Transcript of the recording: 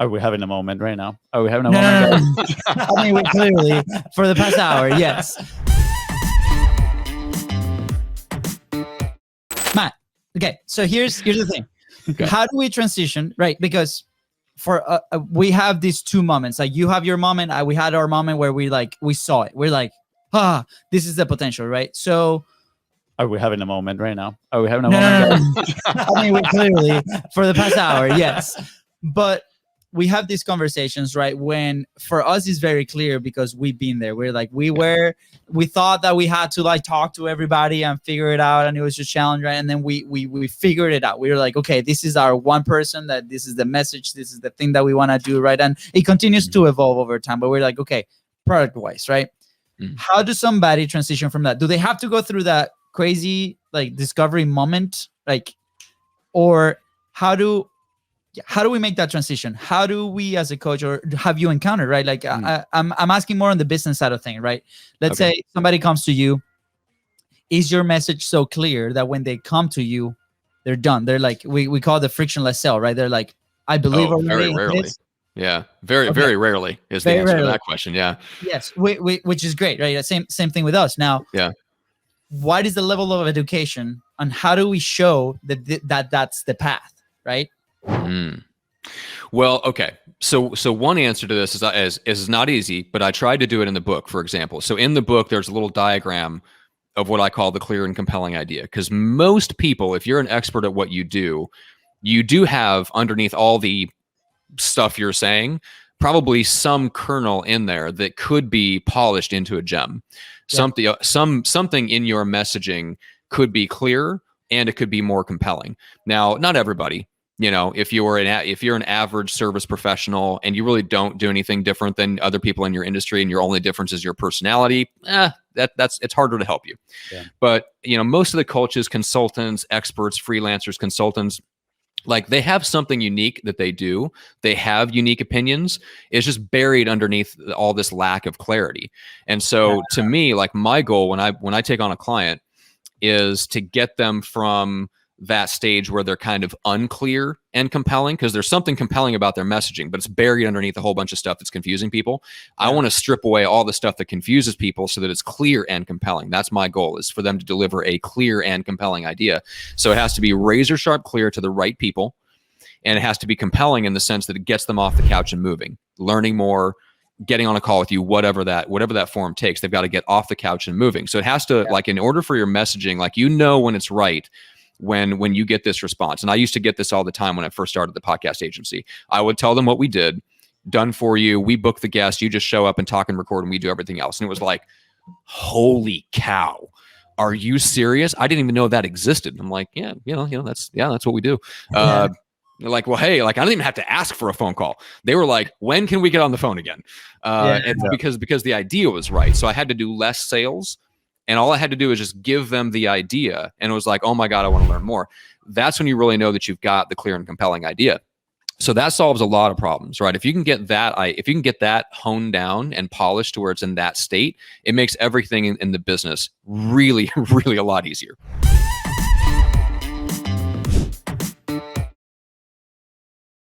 Are we having a moment right now? Are we having a No, moment? no, no. I mean, we clearly, for the past hour, yes. Matt, okay, so here's the thing. Okay. How do we transition, right? Because for we have these two moments. Like you have your moment, we had our moment where we saw it. We're like, this is the potential, right? So Are we having a moment right now? Are we having a no, moment? no, no. I mean, we clearly, for the past hour, yes. But we have these conversations, right? When for us it's very clear because we've been there. We're like, we thought that we had to like talk to everybody and figure it out, and it was just challenge, right? And then we figured it out. We were like, okay, this is our one person, that this is the message, this is the thing that we want to do, right? And it continues to evolve over time. But we're like, okay, product wise, right? How does somebody transition from that? Do they have to go through that crazy like discovery moment, like, or how do we make that transition? How do we as a coach, or have you encountered, right? Like I'm asking more on the business side of things, right? Let's say somebody comes to you. Is your message so clear that when they come to you, they're done? They're like, we call it the frictionless sell, right? They're like, I believe very rarely. Yeah, very rarely is the answer to that question. Yeah. Yes, which is great, right? Same thing with us now. Yeah. What is the level of education, and how do we show that that's the path, right? Well, okay. So one answer to this is not easy, but I tried to do it in the book, for example. So in the book, there's a little diagram of what I call the clear and compelling idea. Because most people, if you're an expert at what you do have underneath all the stuff you're saying, probably some kernel in there that could be polished into a gem. Yeah. Something in your messaging could be clear, and it could be more compelling. Now, not everybody. You know, if you're an average service professional and you really don't do anything different than other people in your industry, and your only difference is your personality, it's harder to help you. Yeah. But you know, most of the coaches, consultants, experts, freelancers, consultants, like they have something unique that they do. They have unique opinions. It's just buried underneath all this lack of clarity. And so to me, like my goal when I take on a client is to get them from that stage where they're kind of unclear and compelling, because there's something compelling about their messaging, but it's buried underneath a whole bunch of stuff that's confusing people. Yeah. I want to strip away all the stuff that confuses people so that it's clear and compelling. That's my goal, is for them to deliver a clear and compelling idea. So it has to be razor sharp clear to the right people, and it has to be compelling in the sense that it gets them off the couch and moving, learning more, getting on a call with you, whatever that form takes. They've got to get off the couch and moving. So it has to, like, in order for your messaging, like, you know when it's right, when you get this response. And I used to get this all the time when I first started the podcast agency. I would tell them what we did, done for you. We book the guest. You just show up and talk and record, and we do everything else. And it was like, holy cow, are you serious? I didn't even know that existed. I'm like, yeah, that's what we do. They're like, well, hey, like, I didn't even have to ask for a phone call. They were like, when can we get on the phone again? Because the idea was right. So I had to do less sales. And all I had to do is just give them the idea. And it was like, oh my God, I want to learn more. That's when you really know that you've got the clear and compelling idea. So that solves a lot of problems, right? If you can get that honed down and polished to where it's in that state, it makes everything in the business really, really a lot easier.